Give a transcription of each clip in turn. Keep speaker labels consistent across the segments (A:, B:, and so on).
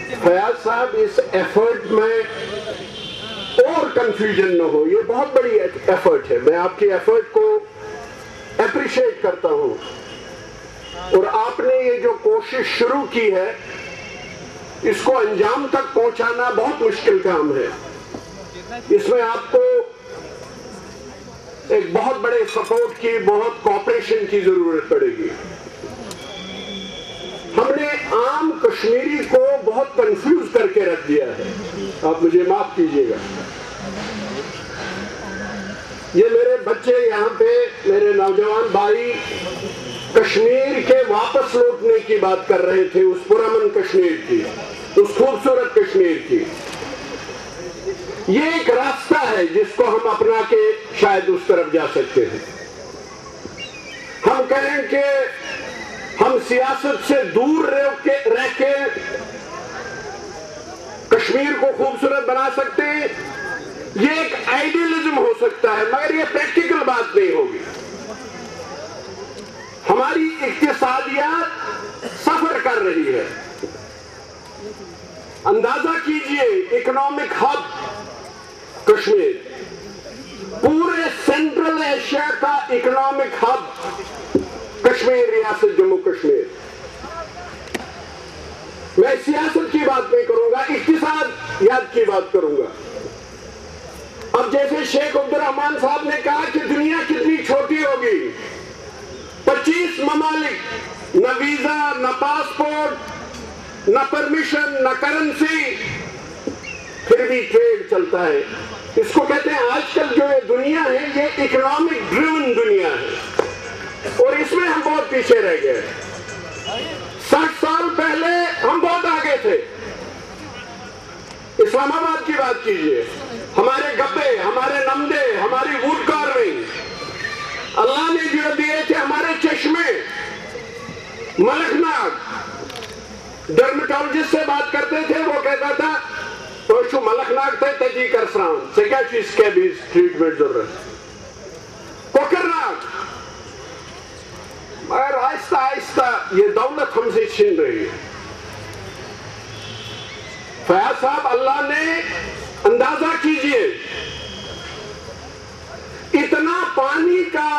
A: فیاض صاحب اس ایفرٹ میں اور کنفیوژن نہ ہو، یہ بہت بڑی ایفرٹ ہے، میں آپ کی ایفرٹ کو اپریشیٹ کرتا ہوں، اور آپ نے یہ جو کوشش شروع کی ہے اس کو انجام تک پہنچانا بہت مشکل کام ہے. اس میں آپ کو ایک بہت بڑے سپورٹ کی، بہت کوآپریشن کی ضرورت پڑے گی. ہم نے عام کشمیری کو بہت کنفیوز کر کے رکھ دیا ہے، آپ مجھے معاف کیجیے گا. یہ میرے بچے یہاں پہ، میرے نوجوان بھائی کشمیر کے واپس لوٹنے کی بات کر رہے تھے، اس پرامن کشمیر کی، اس خوبصورت کشمیر کی. یہ ایک راستہ ہے جس کو ہم اپنا کے شاید اس طرف جا سکتے ہیں. ہم کہیں کہ ہم سیاست سے دور رہ کے کشمیر کو خوبصورت بنا سکتے ہیں، یہ ایک آئیڈیلزم ہو سکتا ہے، مگر یہ پریکٹیکل بات نہیں ہوگی. ہماری اقتصادیات سفر کر رہی ہے. اندازہ کیجئے، اکنامک ہب کشمیر، پورے سینٹرل ایشیا کا اکنامک ہب کشمیر، ریاست جموں کشمیر. میں سیاست کی بات نہیں کروں گا، اقتصادیات کی بات کروں گا. اب جیسے شیخ عبد الرحمان صاحب نے کہا کہ دنیا کتنی چھوٹی ہوگی، 25 ممالک، نہ ویزا، نہ پاسپورٹ، نہ پرمیشن، نہ کرنسی، پھر بھی ٹریڈ چلتا ہے. اس کو کہتے ہیں آج کل جو یہ دنیا ہے یہ اکنامک ڈریون دنیا ہے، اور اس میں ہم بہت پیچھے رہ گئے. 60 سال پہلے ہم بہت آگے تھے. اسلام آباد کی بات کیجئے، ہمارے گبے، ہمارے نمدے، ہماری ووڈ کارونگ اللہ نے جو دیے تھے، ہمارے چشمے. ملک ناگ ڈرمیٹالوجسٹ سے بات کرتے تھے، وہ کہتا تھا تو شو ملک ناگ تھے تجی کرسران سے کیا چیز کے بھی ٹریٹمنٹ ضرورت. کوکر ناگ. مگر آہستہ آہستہ یہ دولت ہم سے چھن رہی ہے. فیاض صاحب، اللہ نے، اندازہ کیجئے، اتنا پانی کا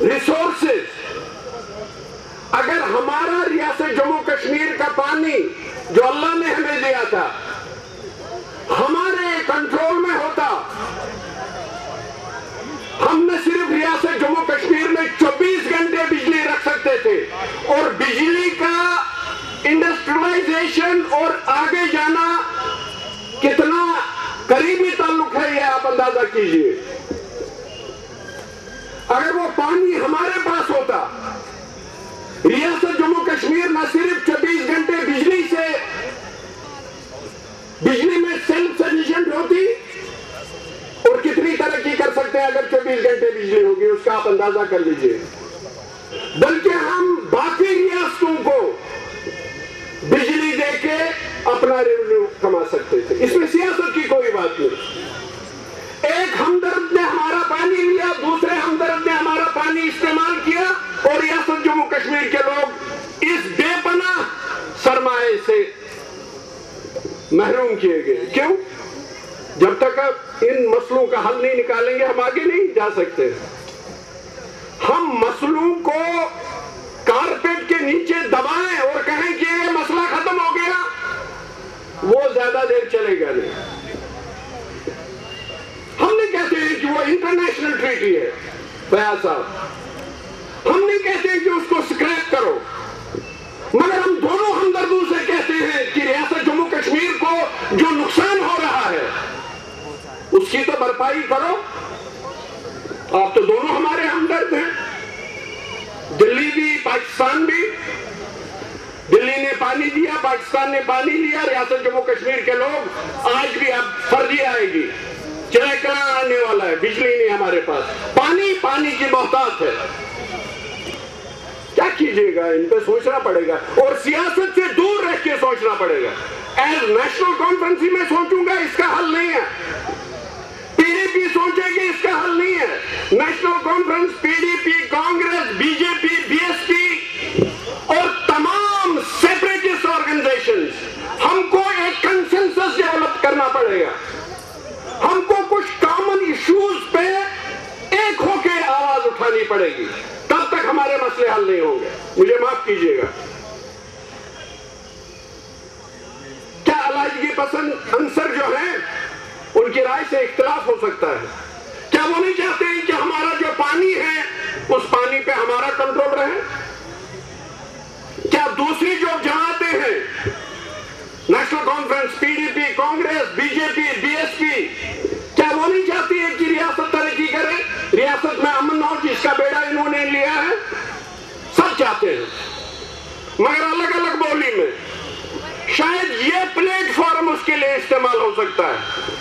A: ریسورسز، اگر ہمارا ریاست جموں کشمیر کا پانی جو اللہ نے ہمیں دیا تھا ہمارے کنٹرول میں ہوتا، ہم نہ صرف ریاست جموں کشمیر میں 24 گھنٹے بجلی رکھ سکتے تھے، اور بجلی کا انڈسٹریلائزیشن اور آگے جانا کتنا قریبی تعلق ہے یہ آپ اندازہ کیجئے. اگر وہ پانی ہمارے پاس ہوتا، ریاست جموں کشمیر نہ صرف 24 گھنٹے بجلی میں سیلف سفیشینٹ ہوتی، اور کتنی ترقی کر سکتے ہیں اگر 24 گھنٹے بجلی ہوگی، اس کا آپ اندازہ کر لیجئے. بلکہ ہم باقی ریاستوں کو بجلی دے کے اپنا ریونیو کما سکتے تھے. اس میں سیاست کی کوئی بات نہیں. ایک ہمدرد نے ہمارا پانی لیا، دوسرے ہمدرد نے ہمارا پانی استعمال کیا، اور ریاست جموں کشمیر کے لوگ اس بے پناہ سرمایہ سے محروم کیے گئے. کیوں؟ جب تک ان مسئلوں کا حل نہیں نکالیں گے ہم آگے نہیں جا سکتے. ہم مسئلوں کو کارپیٹ کے نیچے دبائیں اور کہیں کہ یہ مسئلہ ختم ہو گیا، وہ زیادہ دیر چلے گا نہیں. ہم نہیں کہتے ہیں کہ وہ انٹرنیشنل ٹریٹی ہے فیاض صاحب، ہم نہیں کہتے ہیں کہ اس کو سکریپ کرو، مگر ہم دونوں ہمدردوں سے کہتے ہیں کہ ریاست جموں کشمیر کو جو نقصان ہو رہا ہے اس کی تو بھرپائی کرو. آپ تو دونوں ہمارے ہمدرد ہیں، دلی بھی پاکستان بھی. دلی نے پانی دیا، پاکستان نے پانی لیا، ریاست جموں کشمیر کے لوگ آج بھی اب سردی آئے گی، چلے کہاں آنے والا ہے، بجلی نہیں ہمارے پاس، پانی کی محتاج ہے. کیا کیجئے گا؟ ان پہ سوچنا پڑے گا، اور سیاست سے دور رہ کے سوچنا پڑے گا. ایز نیشنل کانفرنس میں سوچوں گا اس کا حل نہیں ہے، پی ڈی پی سوچے گی اس کا حل نہیں ہے. National conference, P D P, Congress, B J P, B S P اور تمام سیپریٹسٹ آرگنائزیشنز مسئلے حل نہیں ہوں گے. مجھے معاف کیجیے گا. کیا علیحدگی پسند عنصر جو ہیں ان کی رائے سے اختلاف ہو سکتا ہے؟ کیا وہ نہیں چاہتے ہیں کہ ہمارا جو پانی ہے اس پانی پہ ہمارا کنٹرول رہے؟ کیا دوسری جو جماعتیں ہیں، national conference, P D P, Congress, B J P, B S P, کیا وہ نہیں چاہتی ہے کہ ریاست ترقی کرے، ریاست میں امن ہو جس کا بیڑا انہوں نے لیا ہے؟ سب چاہتے ہیں، مگر الگ الگ بولی میں. شاید یہ پلیٹ فارم اس کے لیے استعمال ہو سکتا ہے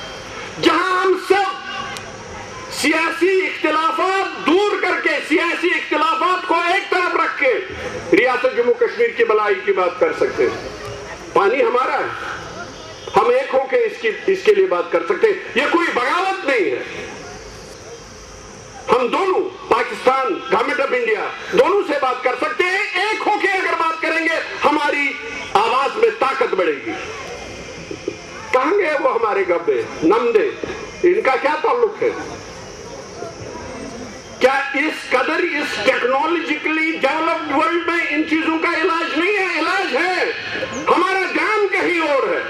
A: جہاں ہم سب سیاسی اختلافات دور کر کے، سیاسی اختلافات کو ایک طرف رکھ کے ریاست جموں کشمیر کی بھلائی کی بات کر سکتے ہیں. پانی ہمارا ہے، ہم ایک ہو کے اس کے لیے بات کر سکتے ہیں. یہ کوئی بغاوت نہیں ہے. ہم دونوں، پاکستان، گورنمنٹ آف انڈیا، دونوں سے بات کر سکتے ہیں. ایک ہو کے اگر بات کریں گے ہماری آواز میں طاقت بڑھے گی. کہاں گئے وہ ہمارے گبے نمدے؟ ان کا کیا تعلق ہے؟ کیا اس قدر اس ٹیکنالوجیکلی ڈیولپڈ ورلڈ میں ان چیزوں کا علاج نہیں ہے؟ علاج ہے. ہمارا جان کہیں اور ہے.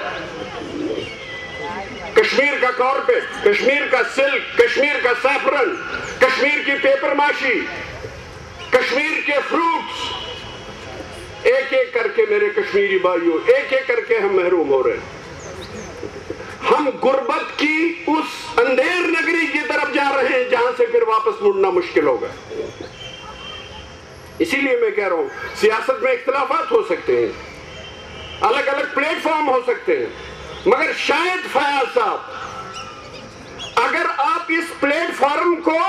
A: کشمیر کا کارپیٹ، کشمیر کا سلک، کشمیر کا سیفرن، کشمیر کی پیپر ماشی، کشمیر کے فروٹس، ایک ایک کر کے میرے کشمیری بھائیوں، ایک ایک کر کے ہم محروم ہو رہے ہیں. ہم غربت کی اس اندھیر نگری کی طرف جا رہے ہیں جہاں سے پھر واپس مڑنا مشکل ہوگا. اسی لیے میں کہہ رہا ہوں سیاست میں اختلافات ہو سکتے ہیں، الگ الگ پلیٹ فارم ہو سکتے ہیں، مگر شاید فیاض صاحب اگر آپ اس پلیٹ فارم کو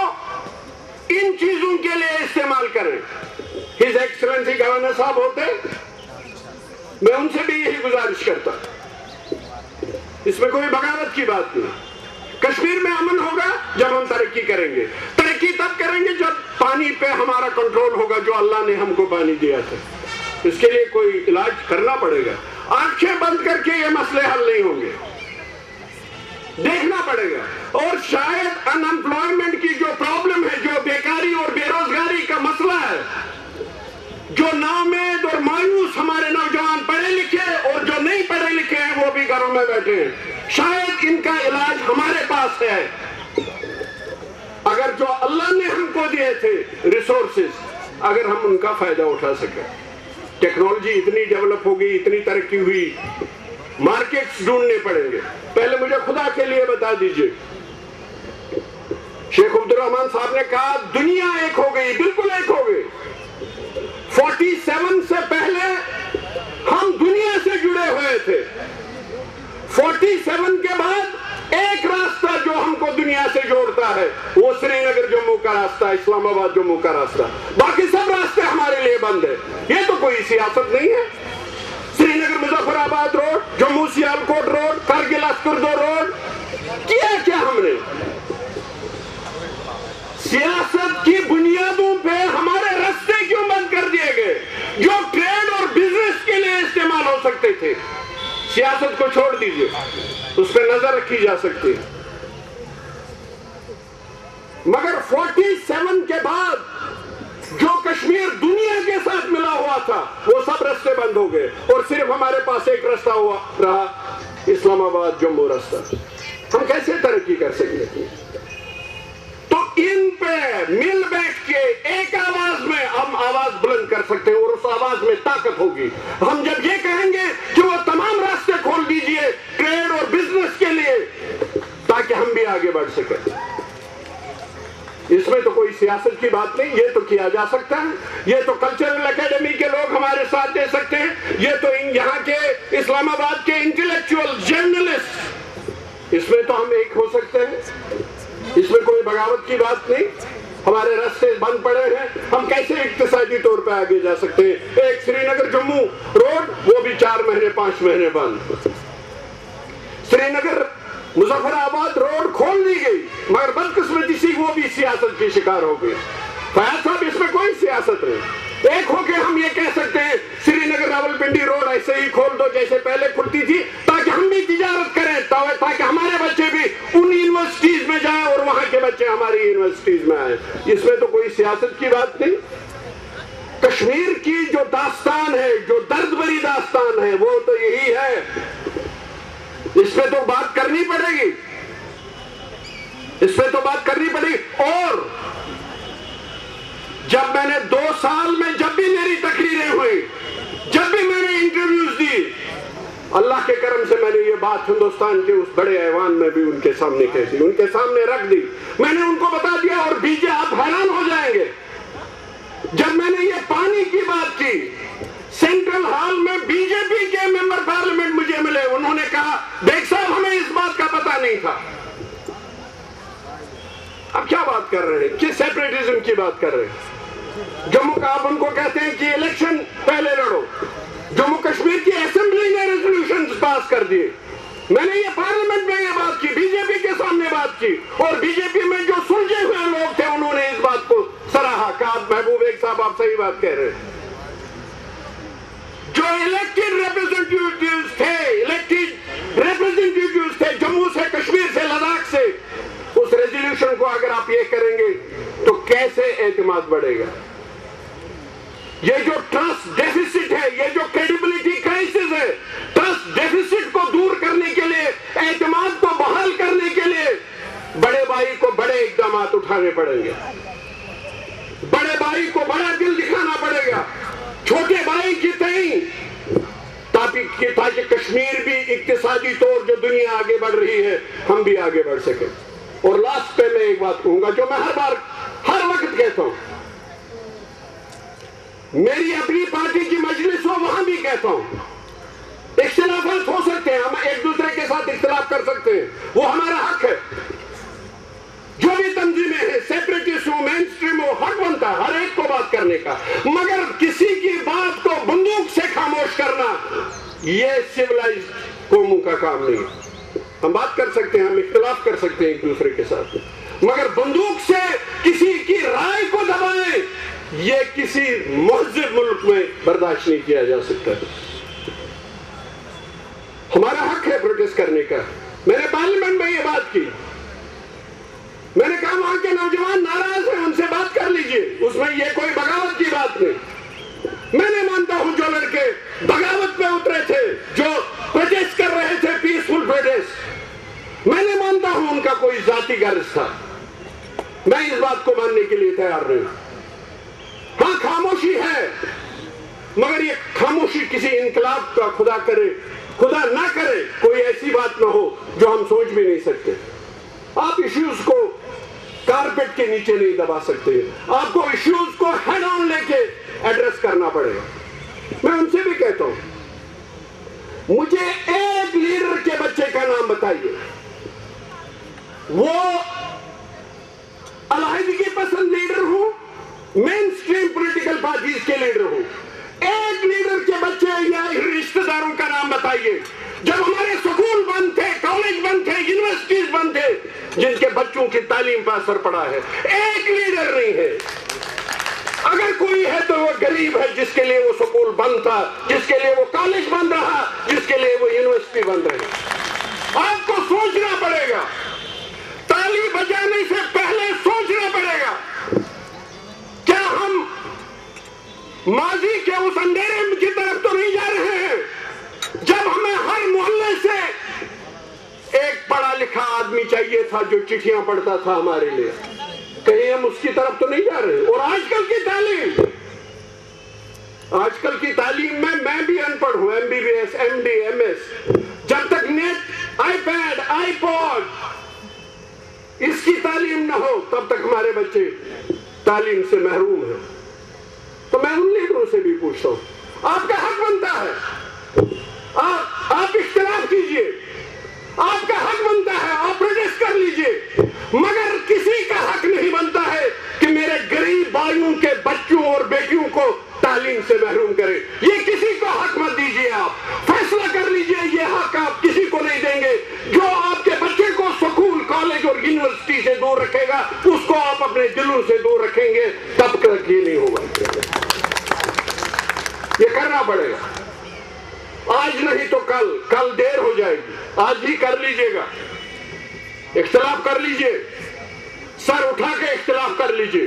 A: ان چیزوں کے لیے استعمال کریں، ہز ایکسلنسی گورنر صاحب ہوتے، میں ان سے بھی یہی گزارش کرتا. اس میں کوئی بغاوت کی بات نہیں. کشمیر میں امن ہوگا جب ہم ترقی کریں گے. ترقی تب کریں گے جب پانی پہ ہمارا کنٹرول ہوگا جو اللہ نے ہم کو پانی دیا تھا. اس کے لیے کوئی علاج کرنا پڑے گا. آنکھیں بند کر کے یہ مسئلے حل نہیں ہوں گے، دیکھنا پڑے گا. اور شاید ان امپلائمنٹ کی جو پرابلم ہے، جو بیکاری اور بے روزگاری کا مسئلہ ہے، جو ناامید اور مایوس ہمارے نوجوان پڑھے لکھے اور جو نہیں پڑھے لکھے ہیں وہ بھی گھروں میں بیٹھے ہیں، شاید ان کا علاج ہمارے پاس ہے. اگر جو اللہ نے ہم کو دیے تھے ریسورسز، اگر ہم ان کا فائدہ اٹھا سکیں. ٹیکنالوجی اتنی ڈیولپ ہو گئی، اتنی ترقی ہوئی، مارکیٹس ڈھونڈنے پڑیں گے. پہلے مجھے خدا کے لیے بتا دیجئے، شیخ عبد الرحمان صاحب نے کہا دنیا ایک ہو گئی، بالکل ایک ہو گئی. 47 سے پہلے ہم دنیا سے جڑے ہوئے تھے. 47 کے بعد ایک راستہ جو ہم کو دنیا سے جوڑتا ہے وہ سری نگر جموں کا راستہ، اسلام آباد جموں کا راستہ. باقی سب راستے ہمارے لیے بند ہیں. یہ تو کوئی سیاست نہیں ہے. سری نگر مظفر آباد road, Jammu Sialkot road, Kargil Skardu road, کیا ہم نے سیاست کی بنیادوں پہ ہمارے راستے کیوں بند کر دیے گئے جو ٹریڈ اور بزنس کے لیے استعمال ہو سکتے تھے؟ سیاست کو چھوڑ دیجئے، اس پہ نظر رکھی جا سکتی ہے. مگر 47 کے بعد جو کشمیر دنیا کے ساتھ ملا ہوا تھا وہ سب راستے بند ہو گئے اور صرف ہمارے پاس ایک راستہ ہوا رہا، اسلام آباد جموں راستہ. ہم کیسے ترقی کر سکتے ہیں؟ تو ان پہ مل بیٹھ کے ایک آواز میں ہم آواز بلند کر سکتے ہیں اور اس آواز میں طاقت ہوگی. ہم جب یہ کہیں گے کہ وہ تمام راستے کھول دیجئے ٹریڈ اور بزنس کے لیے تاکہ ہم بھی آگے بڑھ سکیں. اس میں تو کوئی سیاست کی بات نہیں، یہ تو کیا جا سکتا ہے. یہ تو کلچرل اکیڈمی کے لوگ ہمارے ساتھ دے سکتے ہیں. یہ تو یہاں کے اسلام آباد کے انٹلیکچوئل جرنلسٹ، اس میں تو ہم ایک ہو سکتے ہیں. اس میں کوئی بغاوت کی بات نہیں. ہمارے راستے بند پڑے ہیں، ہم کیسے اقتصادی طور پہ آگے جا سکتے ہیں؟ ایک سری نگر جموں روڈ، وہ بھی 4 مہینے 5 مہینے بند. سری نگر مظفر آباد روڈ کھول دی گئی مگر بدقسمتی سے وہ بھی سیاست کی شکار ہو گئی. فیاض صاحب اس میں کوئی سیاست نہیں. ایک ہو کے ہم یہ کہہ سکتے ہیں سری نگر راولپنڈی روڈ ایسے ہی کھول دو جیسے پہلے کھلتی تھی تاکہ ہم بھی تجارت کریں، تاکہ ہمارے بچے بھی ان یونیورسٹیز میں جائیں اور وہاں کے بچے ہماری یونیورسٹیز میں آئیں. اس میں تو کوئی سیاست کی بات نہیں. کشمیر کی جو داستان ہے، جو درد بری داستان ہے، وہ تو یہی ہے. اس پہ تو بات کرنی پڑے گی، اس پہ تو بات کرنی پڑے گی. اور جب میں نے 2 سال میں جب بھی میری تقریریں ہوئی، جب بھی میں نے انٹرویوز دی، اللہ کے کرم سے میں نے یہ بات ہندوستان کے اس بڑے ایوان میں بھی ان کے سامنے کہی، ان کے سامنے رکھ دی. میں نے ان کو بتا دیا، اور بیجے آپ حیران ہو جائیں گے، جب میں نے یہ پانی کی بات کی سینٹرل ہال میں، بی جے پی کے ممبر پارلیمنٹ مجھے ملے، انہوں نے کہا بیگ صاحب ہمیں اس بات کا پتہ نہیں تھا. اب کیا بات کر رہے ہیں؟ کس سیپریٹزم کی بات کر رہے ہیں؟ جموں کا آپ ان کو کہتے ہیں کہ الیکشن پہلے لڑو. جموں کشمیر کی اسمبلی نے ریزولوشنز پاس کر دیے. میں نے یہ پارلیمنٹ میں یہ بات کی، بی جے پی کے سامنے بات کی، اور بی جے پی میں جو سلجھے ہوئے لوگ تھے انہوں نے اس بات کو سراہا. کہا محبوب ایک صاحب آپ صحیح بات کہہ رہے ہیں. جو الیکٹڈ ریپرزنٹیٹیوز تھے جموں سے، کشمیر سے، لداخ سے، اس ریزولوشن کو اگر آپ یہ کریں گے تو کیسے اعتماد بڑھے گا؟ یہ جو ٹرسٹ ڈیفیسٹ ہے، یہ جو کریڈیبلٹی کرائسس ہے، ٹرسٹ ڈیفیسٹ کو دور کرنے کے لیے، اعتماد کو بحال کرنے کے لیے بڑے بھائی کو بڑے اقدامات اٹھانے پڑیں گے. بڑے بھائی کو بڑا دل دکھانا پڑے گا چھوٹے بھائی کی تئیں، تاکہ کشمیر بھی اقتصادی طور جو دنیا آگے بڑھ رہی ہے ہم بھی آگے بڑھ سکیں. اور لاسٹ پہ میں ایک بات کہوں گا جو میں ہر وقت کہتا ہوں، میری اپنی پارٹی کی مجلس ہو وہاں بھی کہتا ہوں، اختلافات ہو سکتے ہیں، ہم ایک دوسرے کے ساتھ اختلاف کر سکتے ہیں، وہ ہمارا حق ہے. جو بھی تنظیمیں ہیں، سیپریٹسٹ ہو، مین اسٹریم ہو، حق بنتا ہے ہر ایک کو بات کرنے کا، مگر کسی کی بات کو بندوق سے خاموش کرنا یہ سیولائزڈ قوموں کا کام نہیں ہے. ہم بات کر سکتے ہیں، ہم اختلاف کر سکتے ہیں ایک دوسرے کے ساتھ، مگر بندوق سے کسی کی رائے کو دبائیں یہ کسی مہذب ملک میں برداشت نہیں کیا جا سکتا. ہمارا حق ہے پروٹیسٹ کرنے کا. میں نے پارلیمنٹ میں یہ بات کی، میں نے کہا وہاں کے نوجوان ناراض ہیں، ان سے بات کر لیجئے، اس میں یہ کوئی بغاوت کی بات نہیں. میں نے مانتا ہوں جو لڑکے بغاوت پہ اترے تھے، جو پروٹیسٹ کر رہے تھے، پیسفل پروٹیسٹ، میں نے مانتا ہوں ان کا کوئی ذاتی غرض تھا. میں اس بات کو ماننے کے لیے تیار نہیں. ہاں خاموشی ہے، مگر یہ خاموشی کسی انقلاب کا خدا نہ کرے کوئی ایسی بات نہ ہو جو ہم سوچ بھی نہیں سکتے. آپ ایشوز کو کارپیٹ کے نیچے نہیں دبا سکتے، آپ کو ایشوز کو ہیڈ آن لے کے ایڈریس کرنا پڑے گا. میں ان سے بھی کہتا ہوں، مجھے ایک لیڈر کے بچے کا نام بتائیے، وہ علیحدگی پسند لیڈر ہوں، مین اسٹریم پولیٹیکل پارٹیز کے لیڈر ہوں. ایک لیڈر کے بچے یا رشتہ داروں کا نام بتائیے جب ہمارے سکول بند تھے، کالج بند تھے، یونیورسٹیز بند تھے، جن کے بچوں کی تعلیم پر اثر پڑا ہے. ایک لیڈر نہیں ہے. اگر کوئی ہے تو وہ غریب ہے جس کے لیے وہ سکول بند تھا، جس کے لیے وہ کالج بند رہا، جس کے لیے وہ یونیورسٹی بند رہی. آپ کو سوچنا پڑے گا، تالی بجانے سے پہلے سوچنا پڑے گا کیا ہم ماضی کے اس اندھیرے کی طرف تو نہیں جا رہے ہیں جب ہمیں ہر محلے سے ایک پڑھا لکھا آدمی چاہیے تھا جو چٹھیاں پڑھتا تھا ہمارے لیے. کہیں ہم اس کی طرف تو نہیں جا رہے. اور آج کل کی تعلیم میں بھی ان پڑھ ہوں، M B B S, M D, M S. جب تک net, iPad, iPod اس کی تعلیم نہ ہو تب تک ہمارے بچے تعلیم سے محروم ہیں. تو میں ان لیڈروں سے بھی پوچھتا ہوں، آپ کا حق بنتا ہے، آپ اختلاف کیجئے، آپ کا حق بنتا ہے، آپ پروٹیسٹ کر لیجئے، مگر کسی کا حق نہیں بنتا ہے کہ میرے غریب بھائیوں کے بچوں اور بیٹیوں کو تعلیم سے محروم کرے. یہ کسی کو حق مت دیجئے. آپ فیصلہ کر لیجئے، یہ حق آپ کسی کو نہیں دیں گے. جو آپ کے بچے کو سکول، کالج اور یونیورسٹی سے دور رکھے گا اس کو آپ اپنے دلوں سے دور رکھیں گے. تب تک یہ نہیں ہوگا. یہ کرنا پڑے گا. آج نہیں تو کل دیر ہو جائے گی. آج ہی کر لیجئے گا، اختلاف کر لیجئے، سر اٹھا کے اختلاف کر لیجئے.